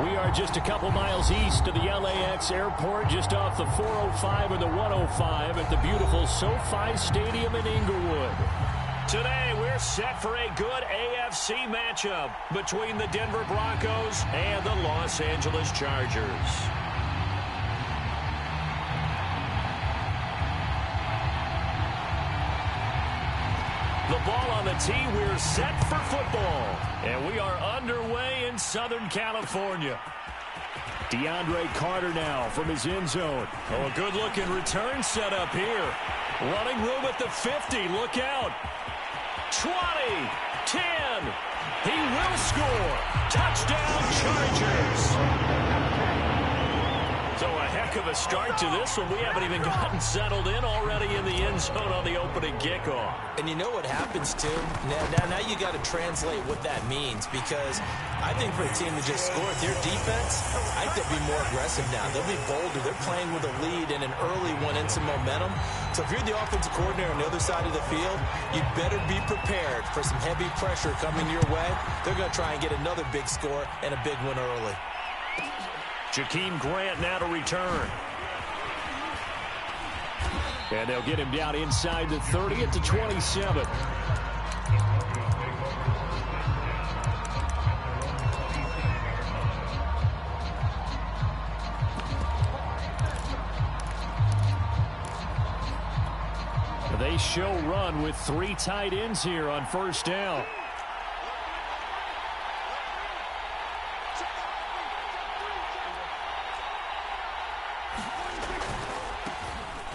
We are just a couple miles east of the LAX airport, just off the 405 and the 105 at the beautiful SoFi Stadium in Inglewood. Today, we're set for a good AFC matchup between the Denver Broncos and the Los Angeles Chargers. The ball on the tee, we're set for football. And we are underway in Southern California. DeAndre Carter now from his end zone. Oh, a good-looking return set up here. Running room at the 50. Look out. 20. 10. He will score. Touchdown, Chargers. So a heck of a start to this one. We haven't even gotten settled in already in the end zone on the opening kickoff. And you know what happens, too? Now you got to translate what that means, because I think for a team to just score their defense, I think they'll be more aggressive now. They'll be bolder. They're playing with a lead and an early one and some momentum. So if you're the offensive coordinator on the other side of the field, you better be prepared for some heavy pressure coming your way. They're going to try and get another big score and a big one early. Jakeem Grant now to return. And they'll get him down inside the 30 at the 27. They show run with 3 tight ends here on first down.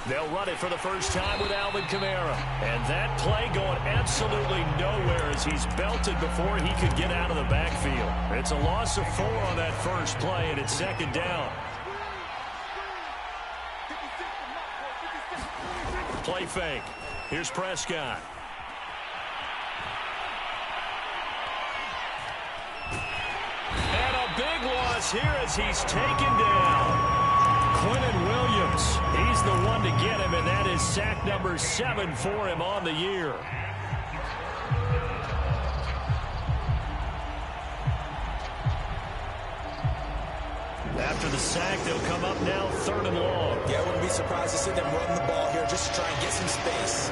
They'll run it for the first time with Alvin Kamara. And that play going absolutely nowhere as he's belted before he could get out of the backfield. It's a loss of 4 on that first play, and it's second down. Play fake. Here's Prescott. And a big loss here as he's taken down. Quentin Williams, he's the one to get him, and that is sack number 7 for him on the year. After the sack, they'll come up now 3rd and long. Yeah, I wouldn't be surprised to see them run the ball here just to try and get some space.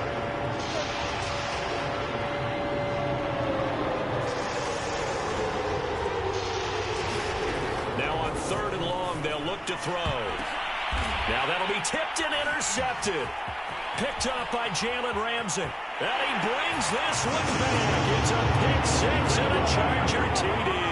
Now on 3rd and long, they'll look to throw. Now that'll be tipped and intercepted. Picked up by Jalen Ramsey. And he brings this one back. It's a pick 6 and a Charger TD.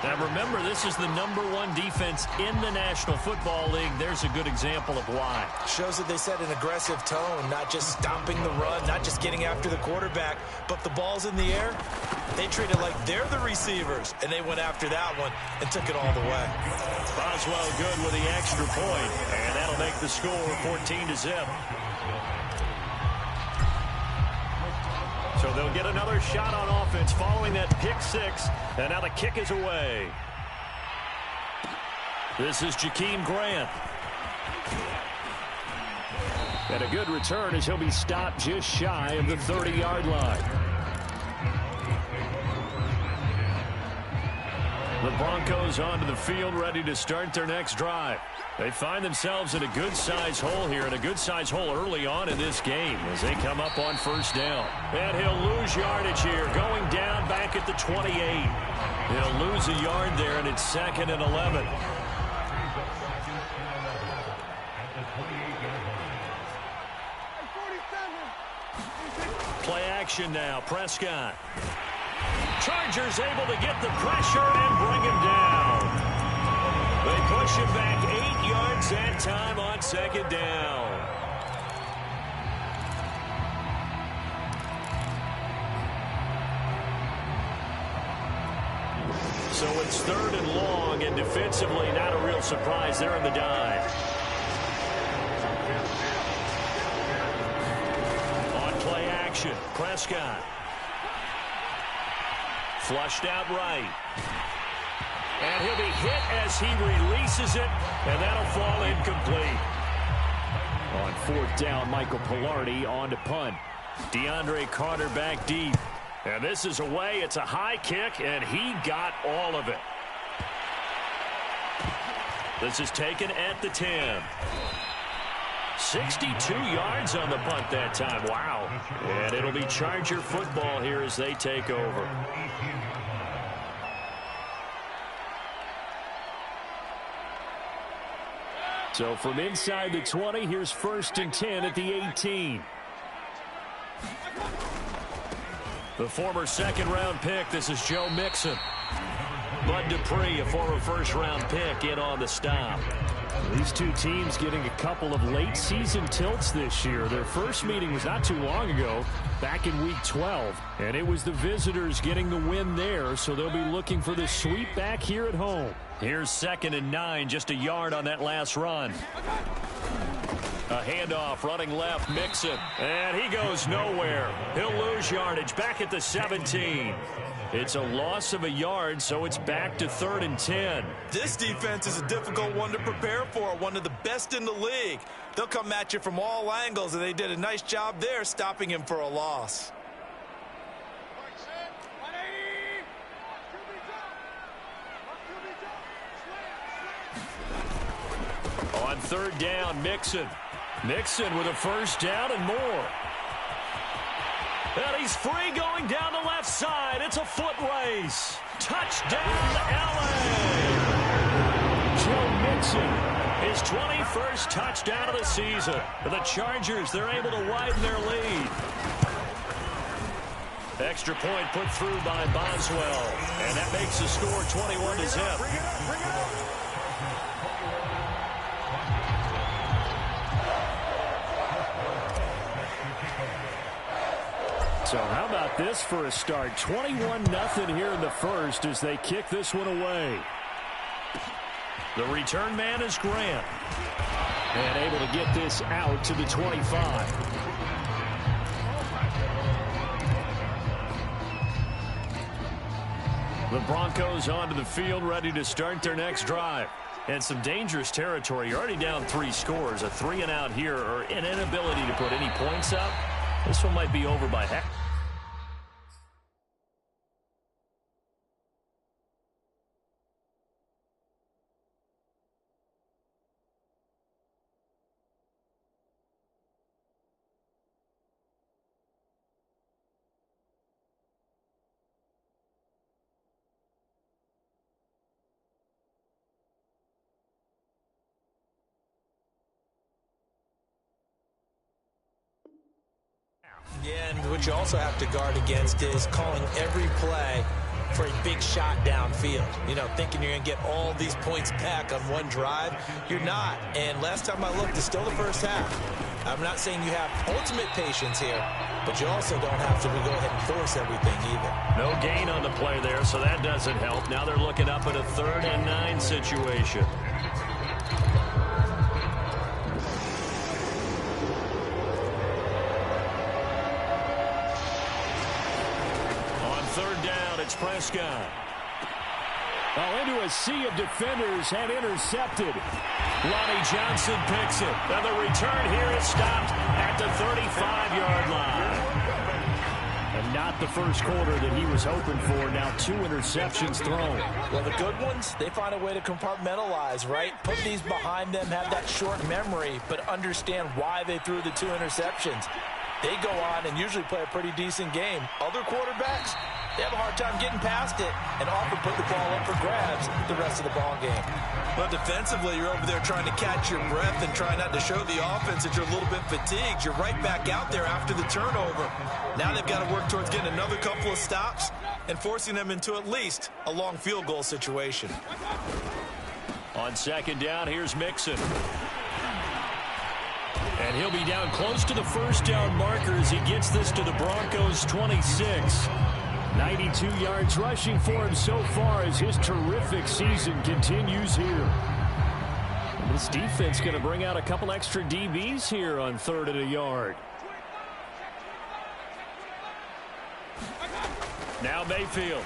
Now remember, this is the #1 defense in the National Football League. There's a good example of why. Shows that they set an aggressive tone, not just stopping the run, not just getting after the quarterback, but the ball's in the air. They treat it like they're the receivers, and they went after that one and took it all the way. Boswell good with the extra point, and that'll make the score 14-0. So they'll get another shot on offense following that pick 6, and now the kick is away. This is Jakeem Grant. And a good return as he'll be stopped just shy of the 30-yard line. The Broncos onto the field, ready to start their next drive. They find themselves in a good-size hole here, and a good-size hole early on in this game as they come up on first down. And he'll lose yardage here, going down back at the 28. He'll lose a yard there, and it's 2nd and 11. Play action now, Prescott. Chargers able to get the pressure and bring him down. They push him back 8 yards that time on 2nd down. So it's 3rd and long, and defensively not a real surprise there in the dive. On play action, Prescott. Flushed out right. And he'll be hit as he releases it, and that'll fall incomplete. On 4th down, Michael Pilardi on to punt. DeAndre Carter back deep. And this is away. It's a high kick, and he got all of it. This is taken at the 10. 62 yards on the punt that time. Wow. And it'll be Charger football here as they take over. So from inside the 20, here's 1st and 10 at the 18. The former second-round pick, this is Joe Mixon. Bud Dupree, a former first-round pick, in on the stop. These two teams getting a couple of late-season tilts this year. Their first meeting was not too long ago, back in Week 12. And it was the visitors getting the win there, so they'll be looking for the sweep back here at home. Here's 2nd and 9, just a yard on that last run. A handoff, running left, Mixon. And he goes nowhere. He'll lose yardage back at the 17. It's a loss of a yard, so it's back to 3rd and 10. This defense is a difficult one to prepare for, one of the best in the league. They'll come at you from all angles, and they did a nice job there stopping him for a loss. On 3rd down, Mixon. Mixon with a 1st down and more. And he's free going down the left side. It's a foot race. Touchdown, LA! Joe Mixon, his 21st touchdown of the season. For the Chargers, they're able to widen their lead. Extra point put through by Boswell. And that makes the score 21-0. So how about this for a start? 21-0 here in the first as they kick this one away. The return man is Grant. And able to get this out to the 25. The Broncos onto the field, ready to start their next drive. And some dangerous territory. You're already down 3 scores. A 3-and-out here, or an inability to put any points up. This one might be over by heck. Yeah, and what you also have to guard against is calling every play for a big shot downfield. You know, thinking you're going to get all these points back on one drive. You're not. And last time I looked, it's still the first half. I'm not saying you have ultimate patience here, but you also don't have to go ahead and force everything either. No gain on the play there, so that doesn't help. Now they're looking up at a 3rd and 9 situation. It's Prescott. Into a sea of defenders and intercepted. Lonnie Johnson picks it. And the return here is stopped at the 35-yard line. And not the first quarter that he was hoping for. Now 2 interceptions thrown. Well, the good ones, they find a way to compartmentalize, right? Put these behind them, have that short memory, but understand why they threw the 2 interceptions. They go on and usually play a pretty decent game. Other quarterbacks, they have a hard time getting past it and often put the ball up for grabs the rest of the ball game. Well, defensively, you're over there trying to catch your breath and try not to show the offense that you're a little bit fatigued. You're right back out there after the turnover. Now they've got to work towards getting another couple of stops and forcing them into at least a long field goal situation. On 2nd down, here's Mixon. And he'll be down close to the 1st down marker as he gets this to the Broncos' 26. 92 yards rushing for him so far as his terrific season continues here. And this defense going to bring out a couple extra DBs here on 3rd and a yard. Now Mayfield.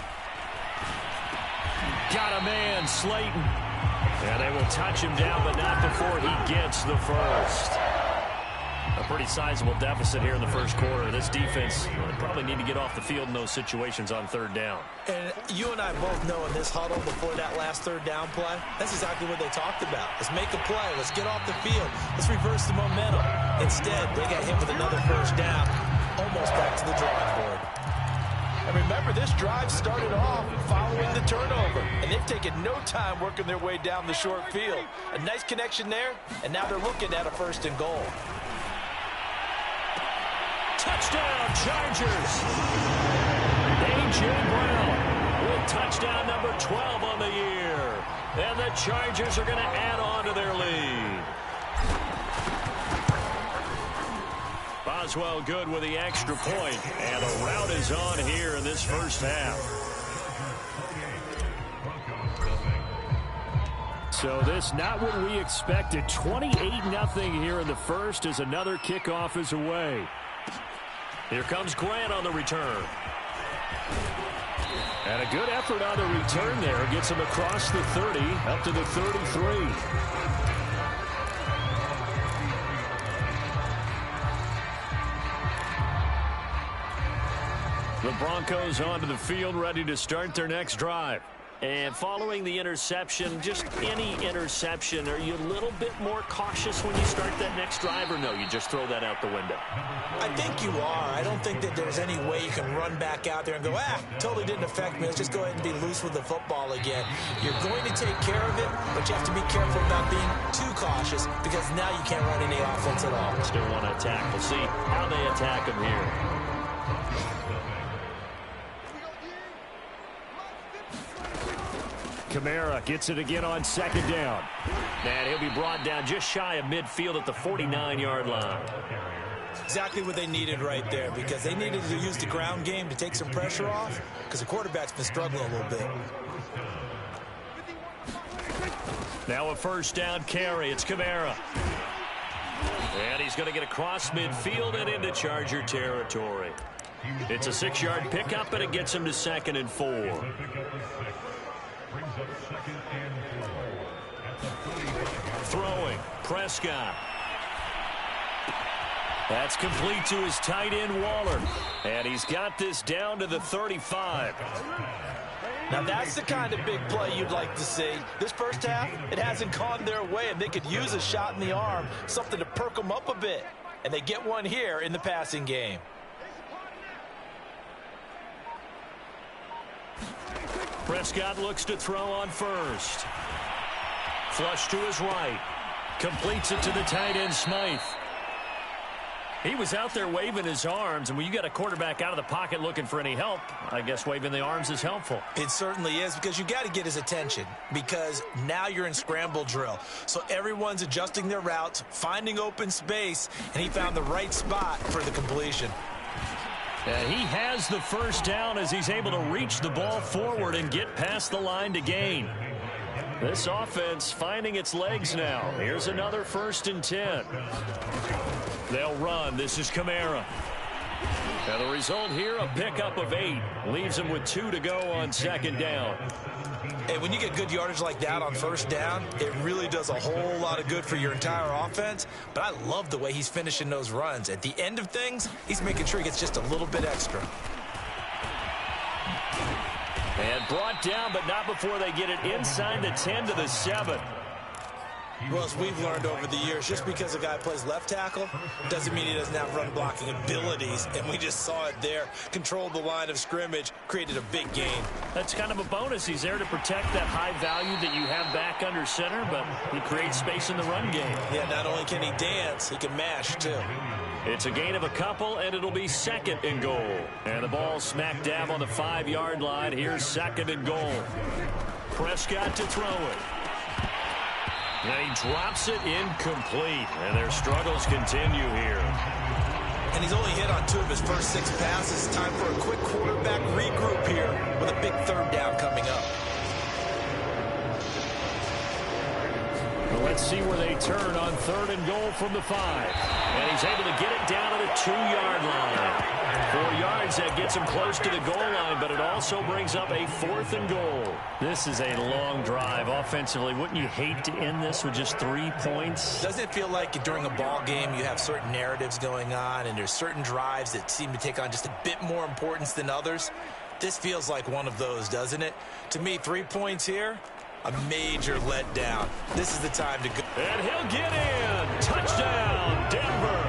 Got a man, Slayton. And they will touch him down, but not before he gets the first. A pretty sizable deficit here in the first quarter. This defense probably need to get off the field in those situations on third down. And you and I both know in this huddle before that last third down play, that's exactly what they talked about. Let's make a play. Let's get off the field. Let's reverse the momentum. Instead, they got hit with another first down, almost back to the drawing board. And remember, this drive started off following the turnover, and they've taken no time working their way down the short field. A nice connection there, and now they're looking at a 1st and goal. Touchdown, Chargers! A.J. Brown with touchdown number 12 on the year. And the Chargers are going to add on to their lead. Boswell good with the extra point, and the rout is on here in this first half. So this not what we expected. 28-0 here in the first as another kickoff is away. Here comes Grant on the return. And a good effort on the return there. Gets him across the 30, up to the 33. The Broncos onto the field, ready to start their next drive. And following the interception, just any interception, are you a little bit more cautious when you start that next drive, or no, you just throw that out the window? I think you are. I don't think that there's any way you can run back out there and go, totally didn't affect me. Let's just go ahead and be loose with the football again. You're going to take care of it, but you have to be careful about being too cautious because now you can't run any offense at all. Still want to attack. We'll see how they attack him here. Kamara gets it again on 2nd down. And he'll be brought down just shy of midfield at the 49-yard line. Exactly what they needed right there, because they needed to use the ground game to take some pressure off, because the quarterback's been struggling a little bit. Now a 1st down carry. It's Kamara. And he's going to get across midfield and into Charger territory. It's a 6-yard pickup, and it gets him to 2nd and 4. Throwing, Prescott. That's complete to his tight end, Waller. And he's got this down to the 35. Now that's the kind of big play you'd like to see. This first half, it hasn't gone their way, and they could use a shot in the arm, something to perk them up a bit. And they get one here in the passing game. Prescott looks to throw on 1st. Flush to his right. Completes it to the tight end, Smythe. He was out there waving his arms, and when you got a quarterback out of the pocket looking for any help, I guess waving the arms is helpful. It certainly is, because you got to get his attention, because now you're in scramble drill. So everyone's adjusting their routes, finding open space, and he found the right spot for the completion. And he has the 1st down as he's able to reach the ball forward and get past the line to gain. This offense finding its legs now. Here's another 1st and 10. They'll run. This is Kamara. And the result here, a pickup of 8. Leaves him with 2 to go on 2nd down. And when you get good yardage like that on 1st down, it really does a whole lot of good for your entire offense. But I love the way he's finishing those runs. At the end of things, he's making sure he gets just a little bit extra. And brought down, but not before they get it inside the 10 to the 7. Well, as we've learned over the years, just because a guy plays left tackle doesn't mean he doesn't have run blocking abilities. And we just saw it there. Controlled the line of scrimmage, created a big gain. That's kind of a bonus. He's there to protect that high value that you have back under center, but he creates space in the run game. Yeah, not only can he dance, he can mash, too. It's a gain of a couple, and it'll be 2nd and goal. And the ball smack dab on the 5-yard line. Here's 2nd and goal. Prescott to throw it. And he drops it incomplete. And their struggles continue here. And he's only hit on 2 of his first 6 passes. Time for a quick quarterback regroup here with a big 3rd down coming up. Well, let's see where they turn on 3rd and goal from the 5. And he's able to get it down to the 2-yard line. 4 yards, that gets him close to the goal line, but it also brings up a 4th and goal. This is a long drive offensively. Wouldn't you hate to end this with just 3 points? Doesn't it feel like during a ball game you have certain narratives going on and there's certain drives that seem to take on just a bit more importance than others? This feels like one of those, doesn't it? To me, 3 points here, a major letdown. This is the time to go. And he'll get in. Touchdown, Denver.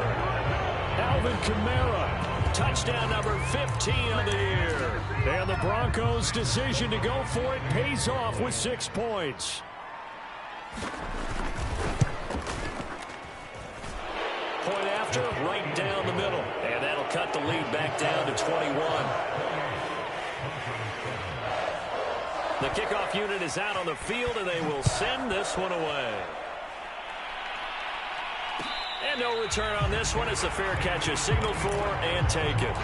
Alvin Kamara, touchdown number 15 on the year. And the Broncos' decision to go for it pays off with 6 points. Point after, right down the middle. And that'll cut the lead back down to 21. The kickoff unit is out on the field, and they will send this one away. And no return on this one. It's a fair catch, a signal for, and take it.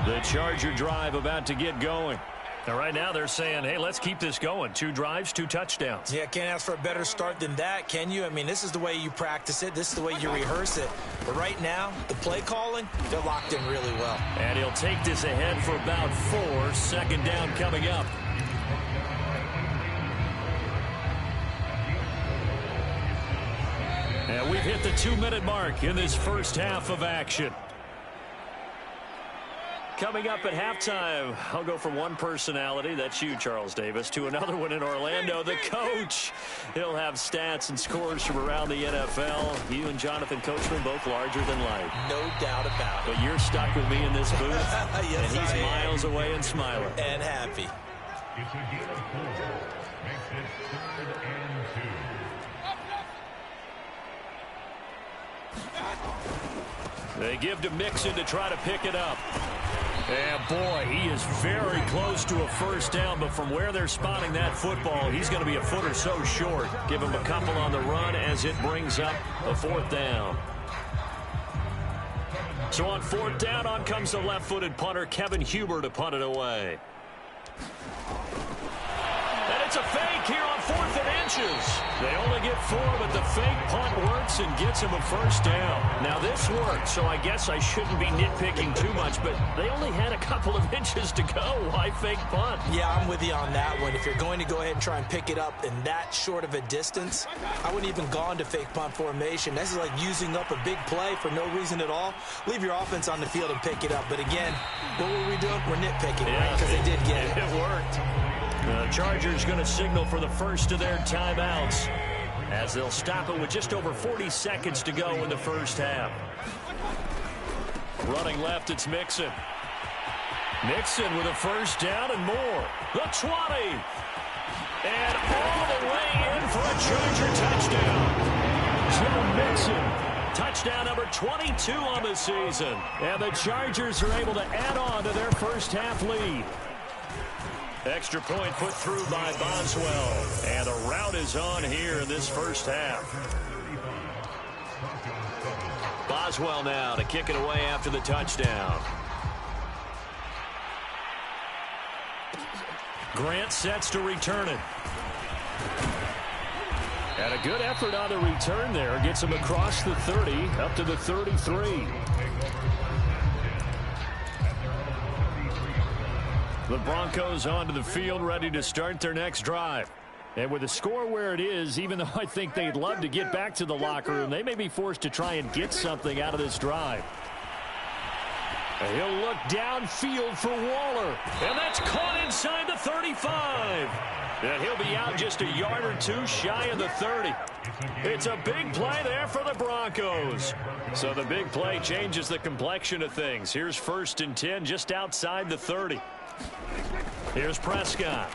The Charger drive about to get going. And right now they're saying, hey, let's keep this going. 2 drives, 2 touchdowns. Yeah, can't ask for a better start than that, can you? I mean, this is the way you practice it. This is the way you rehearse it. But right now, the play calling, they're locked in really well. And he'll take this ahead for about 4. 2nd down coming up. And we've hit the 2-minute mark in this first half of action. Coming up at halftime, I'll go from one personality, that's you, Charles Davis, to another one in Orlando, the coach. He'll have stats and scores from around the NFL. You and Jonathan Coachman, both larger than life. No doubt about it. But you're stuck with me in this booth, yes, and he's miles away and smiling. And happy. They give to Mixon to try to pick it up. And boy, he is very close to a first down, but from where they're spotting that football, he's going to be a foot or so short. Give him a couple on the run as it brings up a 4th down. So on 4th down, on comes the left-footed punter, Kevin Huber, to punt it away. And it's a fake here on 4th and inches. They only get 4, but the fake punt works and gets him a first down. Now this worked, so I guess I shouldn't be nitpicking too much, but they only had a couple of inches to go. Why fake punt? Yeah, I'm with you on that one. If you're going to go ahead and try and pick it up in that short of a distance, I wouldn't even go into fake punt formation. This is like using up a big play for no reason at all. Leave your offense on the field and pick it up. But again, what were we doing? We're nitpicking, right? Because they did get it. It worked. The Chargers going to signal for the first of their timeouts as they'll stop it with just over 40 seconds to go in the first half. Running left, it's Mixon. Mixon with a first down and more. The 20. And all the way in for a Charger touchdown. Joe Mixon. Touchdown number 22 on the season. And the Chargers are able to add on to their first half lead. Extra point put through by Boswell. And the route is on here in this first half. Boswell now to kick it away after the touchdown. Grant sets to return it. And a good effort on the return there. Gets him across the 30, up to the 33. The Broncos onto the field, ready to start their next drive. And with the score where it is, even though I think they'd love to get back to the locker room, they may be forced to try and get something out of this drive. And he'll look downfield for Waller. And that's caught inside the 35. And he'll be out just a yard or two shy of the 30. It's a big play there for the Broncos. So the big play changes the complexion of things. Here's 1st and 10 just outside the 30. Here's Prescott.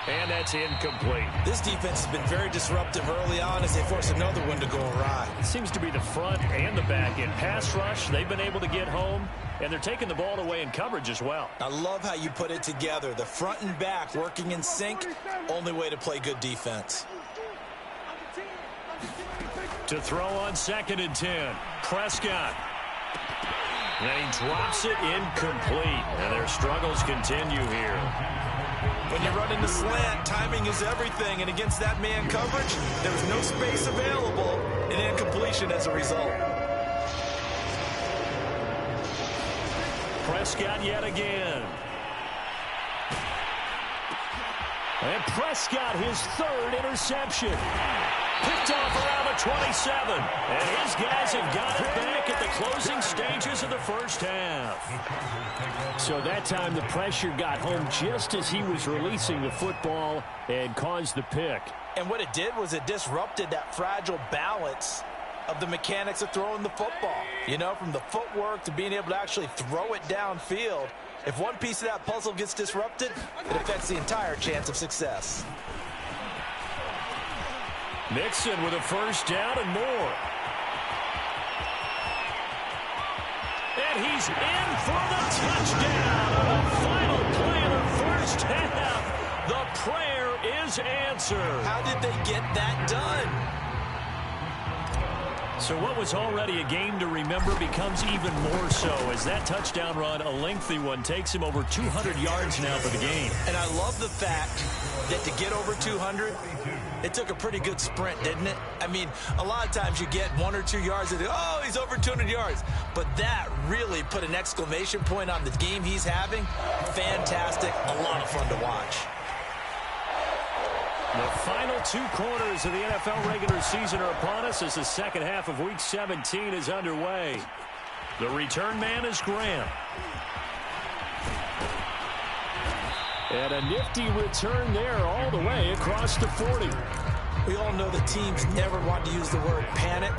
And that's incomplete. This defense has been very disruptive early on as they force another one to go awry. It seems to be the front and the back end. Pass rush, they've been able to get home, and they're taking the ball away in coverage as well. I love how you put it together. The front and back working in sync, only way to play good defense. To throw on 2nd and 10. Prescott. And he drops it incomplete. And their struggles continue here. When you run into slant, timing is everything. And against that man coverage, there was no space available. And incompletion as a result. Prescott yet again. And Prescott, his third interception. Picked off around the 27. And his guys have got it back at the closing stages of the first half. So that time the pressure got home just as he was releasing the football and caused the pick. And what it did was it disrupted that fragile balance of the mechanics of throwing the football. You know, from the footwork to being able to actually throw it downfield. If one piece of that puzzle gets disrupted, it affects the entire chance of success. Mixon with a first down and more. And he's in for the touchdown on the final play of the first half. The prayer is answered. How did they get that done? So what was already a game to remember becomes even more so as that touchdown run, a lengthy one, takes him over 200 yards now for the game. And I love the fact that to get over 200, it took a pretty good sprint, didn't it? I mean, a lot of times you get 1 or 2 yards and, oh, he's over 200 yards. But that really put an exclamation point on the game he's having. Fantastic. A lot of fun to watch. The final 2 quarters of the NFL regular season are upon us as the second half of Week 17 is underway. The return man is Graham. And a nifty return there all the way across the 40. We all know the teams never want to use the word panic.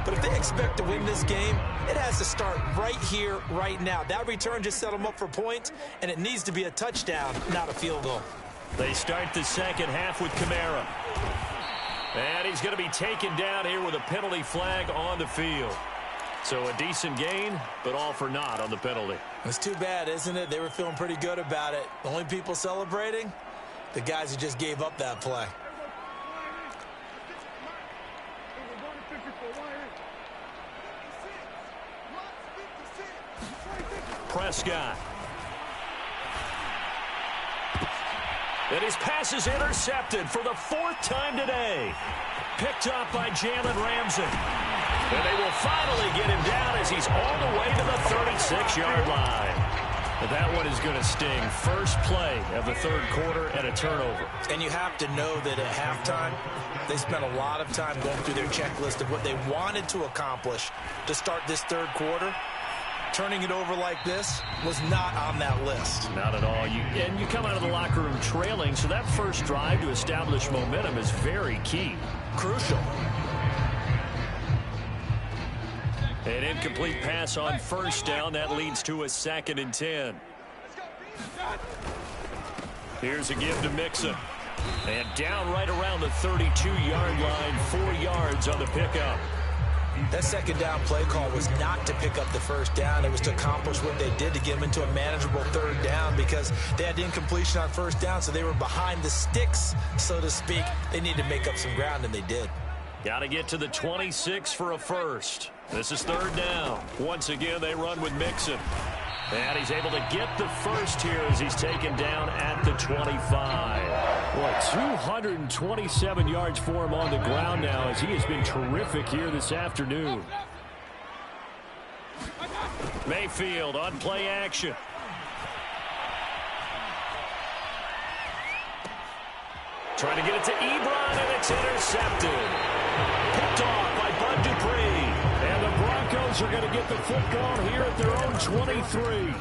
But if they expect to win this game, it has to start right here, right now. That return just set them up for points, and it needs to be a touchdown, not a field goal. They start the second half with Kamara. And he's going to be taken down here with a penalty flag on the field. So a decent gain, but all for naught on the penalty. It's too bad, isn't it? They were feeling pretty good about it. The only people celebrating, the guys who just gave up that play. Prescott. And his pass is intercepted for the 4th time today. Picked up by Jalen Ramsey. And they will finally get him down as he's all the way to the 36-yard line. But that one is going to sting. First play of the third quarter and a turnover. And you have to know that at halftime, they spent a lot of time going through their checklist of what they wanted to accomplish to start this third quarter. Turning it over like this was not on that list. Not at all. And you come out of the locker room trailing, so that first drive to establish momentum is very key. Crucial. An incomplete pass on first down. That leads to a 2nd and 10. Here's a give to Mixon. And down right around the 32-yard line, 4 yards on the pickup. That second down play call was not to pick up the first down. It was to accomplish what they did to get them into a manageable third down because they had incompletion on first down, so they were behind the sticks, so to speak. They needed to make up some ground, and they did. Got to get to the 26 for a first. This is third down. Once again, they run with Mixon. And he's able to get the first here as he's taken down at the 25. Well, 227 yards for him on the ground now as he has been terrific here this afternoon. Mayfield on play action. Trying to get it to Ebron, and it's intercepted. Picked off by Bud Dupree. And the Broncos are going to get the football here at their own 23.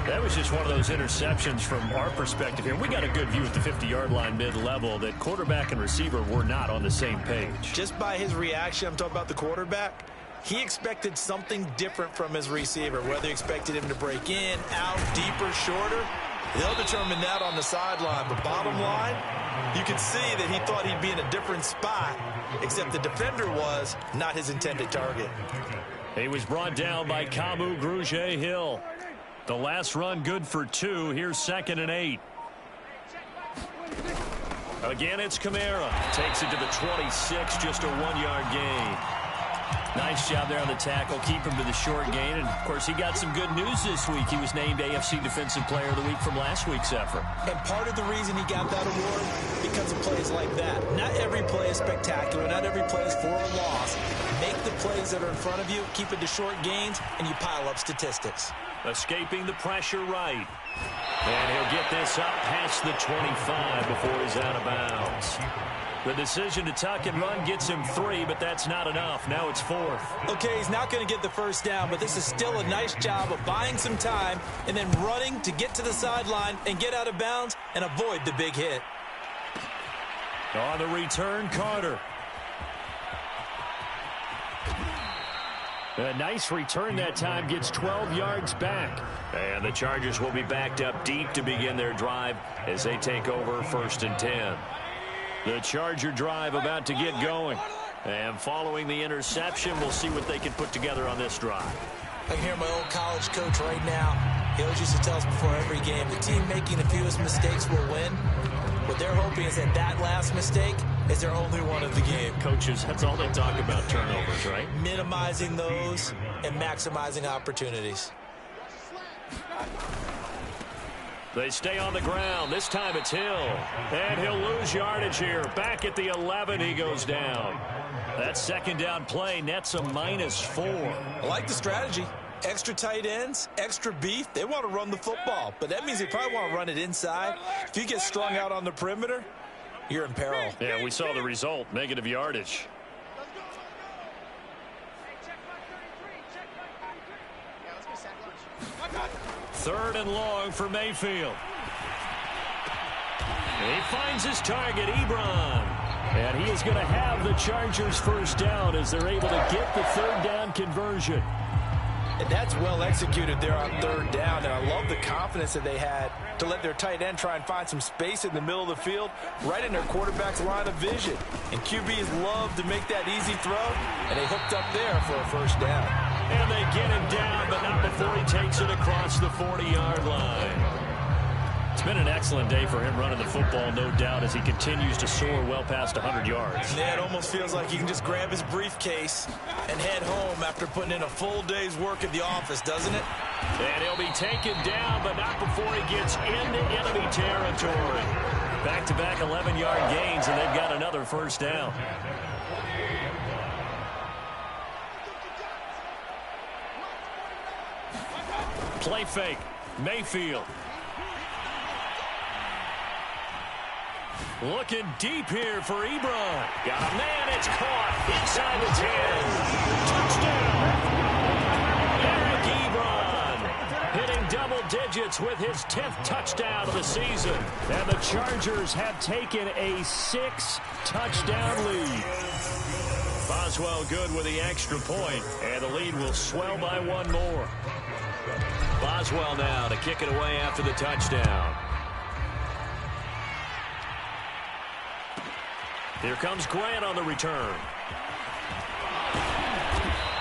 That was just one of those interceptions from our perspective here. We got a good view at the 50-yard line mid-level that quarterback and receiver were not on the same page. Just by his reaction, I'm talking about the quarterback, he expected something different from his receiver, whether he expected him to break in, out, deeper, shorter. They'll determine that on the sideline. But bottom line, you can see that he thought he'd be in a different spot, except the defender was not his intended target. He was brought down by Kamu Grugier-Hill. The last run good for 2. Here's 2nd and 8. Again, it's Kamara. Takes it to the 26, just a 1-yard gain. Nice job there on the tackle. Keep him to the short gain. And, of course, he got some good news this week. He was named AFC Defensive Player of the Week from last week's effort. And part of the reason he got that award, because of plays like that. Not every play is spectacular. Not every play is for a loss. Make the plays that are in front of you, keep it to short gains, and you pile up statistics. Escaping the pressure right. And he'll get this up past the 25 before he's out of bounds. The decision to tuck and run gets him 3, but that's not enough. Now it's 4th. Okay, he's not going to get the first down, but this is still a nice job of buying some time and then running to get to the sideline and get out of bounds and avoid the big hit. On the return, Carter. A nice return that time, gets 12 yards back. And the Chargers will be backed up deep to begin their drive as they take over 1st and 10. The Charger drive about to get going. And following the interception, we'll see what they can put together on this drive. I can hear my old college coach right now. He always used to tell us before every game, the team making the fewest mistakes will win. What they're hoping is that last mistake is their only one of the game. Coaches, that's all they talk about, turnovers, right? Minimizing those and maximizing opportunities. They stay on the ground. This time it's Hill. And he'll lose yardage here. Back at the 11, he goes down. That second down play nets a -4. I like the strategy. Extra tight ends, extra beef. They want to run the football, but that means they probably want to run it inside. If you get strung out on the perimeter, you're in peril. Yeah, we saw the result, negative yardage. Third and long for Mayfield. He finds his target, Ebron. And he is going to have the Chargers first down as they're able to get the third down conversion. And that's well executed there on third down. And I love the confidence that they had to let their tight end try and find some space in the middle of the field, right in their quarterback's line of vision. And QBs love to make that easy throw, and they hooked up there for a first down. And they get him down, but not before he takes it across the 40-yard line. It's been an excellent day for him running the football, no doubt, as he continues to soar well past 100 yards. Yeah, it almost feels like he can just grab his briefcase and head home after putting in a full day's work at the office, doesn't it? And he'll be taken down, but not before he gets into enemy territory. Back-to-back 11-yard gains, and they've got another first down. Play fake. Mayfield. Looking deep here for Ebron. Got a man, it's caught inside the 10. Touchdown. Eric Ebron hitting double digits with his 10th touchdown of the season. And the Chargers have taken a 6-touchdown lead. Boswell good with the extra point, and the lead will swell by one more. Boswell now to kick it away after the touchdown. Here comes Grant on the return.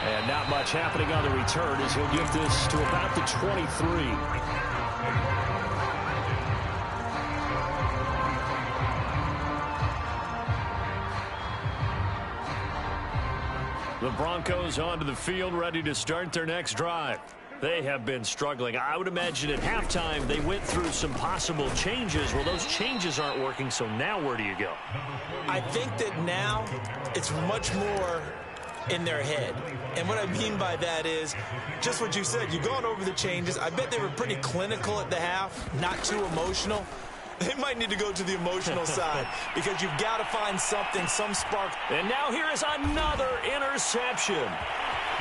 And not much happening on the return as he'll get this to about the 23. The Broncos onto the field, ready to start their next drive. They have been struggling. I would imagine at halftime they went through some possible changes. Well, those changes aren't working, so now where do you go? I think that now it's much more in their head. And what I mean by that is just what you said. You've gone over the changes. I bet they were pretty clinical at the half, not too emotional. They might need to go to the emotional side because you've got to find something, some spark. And now here is another interception.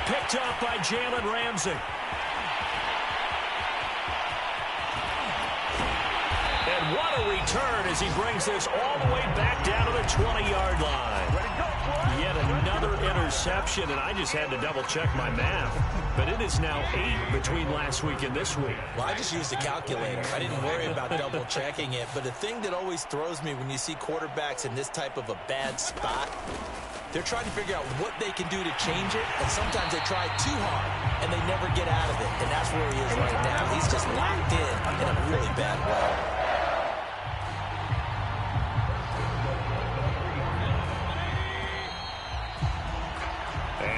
Picked up by Jalen Ramsey. And what a return as he brings this all the way back down to the 20-yard line. Yet another interception, and I just had to double-check my math. But it is now 8 between last week and this week. Well, I just used a calculator. I didn't worry about double-checking it. But the thing that always throws me when you see quarterbacks in this type of a bad spot, they're trying to figure out what they can do to change it, and sometimes they try too hard, and they never get out of it. And that's where he is right now. He's just locked in a really bad way.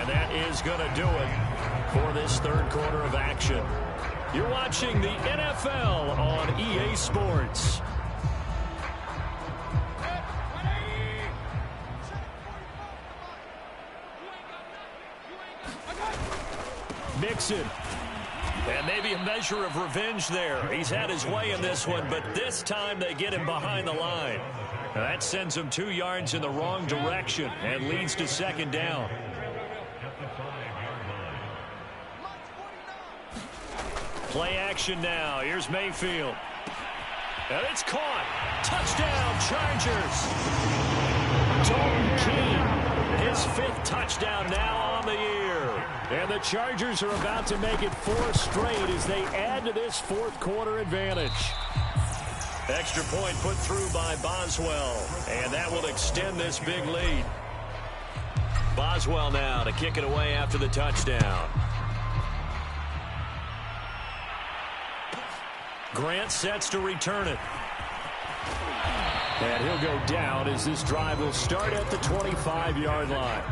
And that is going to do it for this third quarter of action. You're watching the NFL on EA Sports. Mixon. And maybe a measure of revenge there. He's had his way in this one, but this time they get him behind the line. That sends him 2 yards in the wrong direction and leads to second down. Play action now. Here's Mayfield. And it's caught. Touchdown, Chargers. Dalton Keene, his 5th touchdown now on the year. And the Chargers are about to make it 4 straight as they add to this fourth quarter advantage. Extra point put through by Boswell. And that will extend this big lead. Boswell now to kick it away after the touchdown. Grant sets to return it. And he'll go down as this drive will start at the 25-yard line.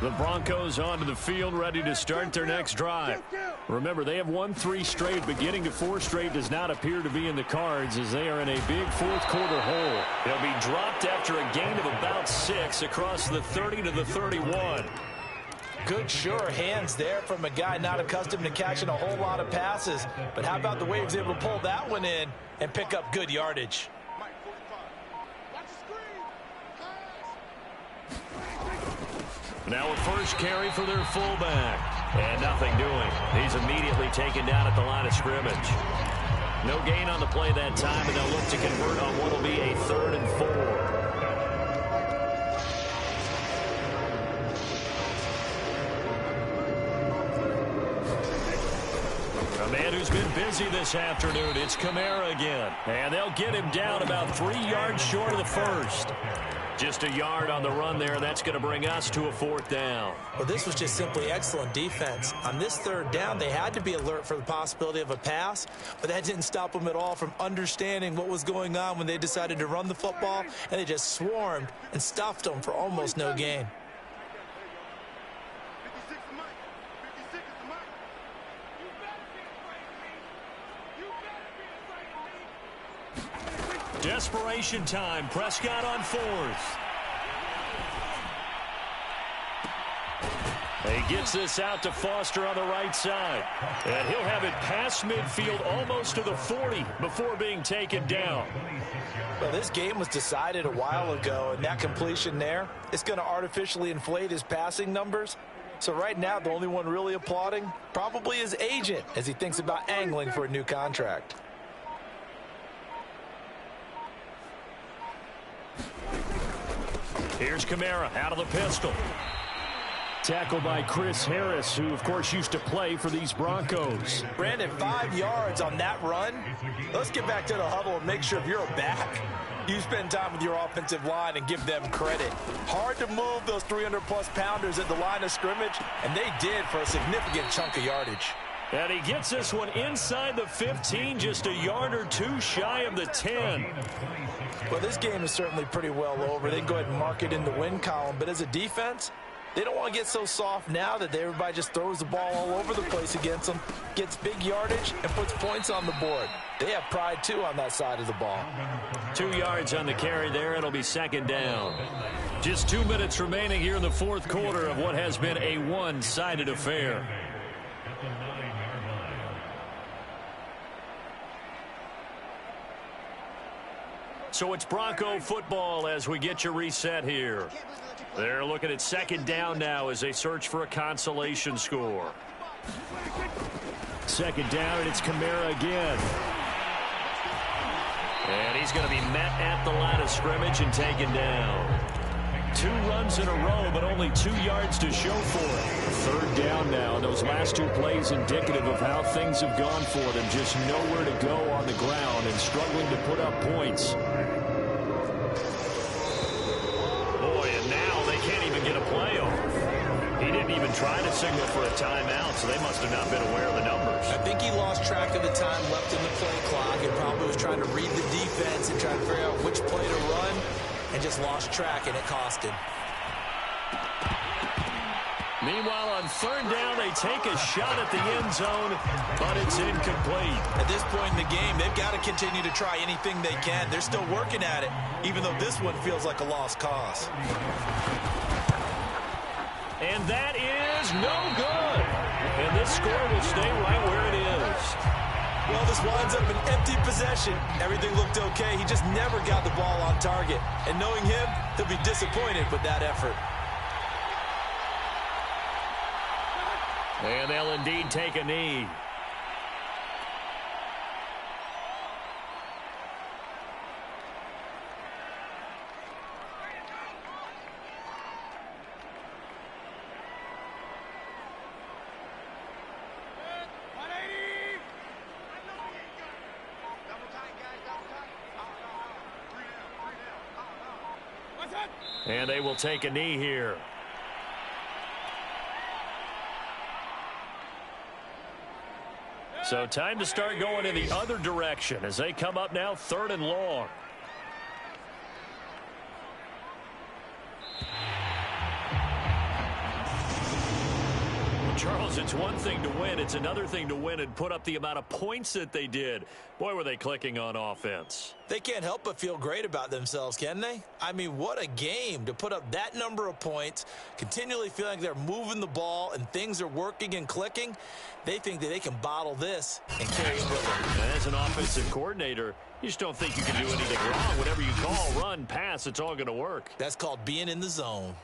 The Broncos onto the field, ready to start their next drive. Remember, they have won 3 straight, but getting to 4 straight does not appear to be in the cards as they are in a big fourth quarter hole. They'll be dropped after a gain of about 6 across the 30 to the 31. Good, sure hands there from a guy not accustomed to catching a whole lot of passes. But how about the way he was able to pull that one in and pick up good yardage? Now a first carry for their fullback. And nothing doing. He's immediately taken down at the line of scrimmage. No gain on the play that time, and they'll look to convert on what will be a 3rd and 4. A man who's been busy this afternoon, it's Kamara again. And they'll get him down about 3 yards short of the first. Just a yard on the run there. That's going to bring us to a 4th down. Well, this was just simply excellent defense. On this 3rd down, they had to be alert for the possibility of a pass, but that didn't stop them at all from understanding what was going on when they decided to run the football, and they just swarmed and stuffed them for almost no gain. Desperation time. Prescott on 4th. He gets this out to Foster on the right side. And he'll have it past midfield almost to the 40 before being taken down. Well, this game was decided a while ago, and that completion there is going to artificially inflate his passing numbers. So right now, the only one really applauding probably his agent as he thinks about angling for a new contract. Here's Kamara out of the pistol. Tackled by Chris Harris, who, of course, used to play for these Broncos. Brandon, 5 yards on that run. Let's get back to the huddle and make sure if you're a back, you spend time with your offensive line and give them credit. Hard to move those 300-plus pounders at the line of scrimmage, and they did for a significant chunk of yardage. And he gets this one inside the 15, just a yard or 2 shy of the 10. Well, this game is certainly pretty well over. They can go ahead and mark it in the win column. But as a defense, they don't want to get so soft now that everybody just throws the ball all over the place against them, gets big yardage, and puts points on the board. They have pride, too, on that side of the ball. 2 yards on the carry there. It'll be second down. Just 2 minutes remaining here in the fourth quarter of what has been a one-sided affair. So it's Bronco football as we get you reset here. They're looking at second down now as they search for a consolation score. Second down, and it's Kamara again. And he's going to be met at the line of scrimmage and taken down. 2 runs in a row, but only 2 yards to show for it. Third down now, and those last 2 plays indicative of how things have gone for them. Just nowhere to go on the ground and struggling to put up points. Boy, and now they can't even get a play off. He didn't even try to signal for a timeout, so they must have not been aware of the numbers. I think he lost track of the time left in the play clock and probably was trying to read the defense and trying to figure out which play to run, and just lost track, and it cost him. Meanwhile, on third down, they take a shot at the end zone, but it's incomplete. At this point in the game, they've got to continue to try anything they can. They're still working at it, even though this one feels like a lost cause. And that is no good. And this score will stay right where it is. Well, this winds up an empty possession. Everything looked okay. He just never got the ball on target. And knowing him, he'll be disappointed with that effort. And they'll indeed take a knee. And they will take a knee here. So time to start going in the other direction as they come up now 3rd and long. Charles, it's one thing to win. It's another thing to win and put up the amount of points that they did. Boy, were they clicking on offense. They can't help but feel great about themselves, can they? I mean, what a game to put up that number of points, continually feeling like they're moving the ball and things are working and clicking. They think that they can bottle this and carry it with them. And as an offensive coordinator, you just don't think you can do anything wrong. Whatever you call, run, pass, it's all going to work. That's called being in the zone.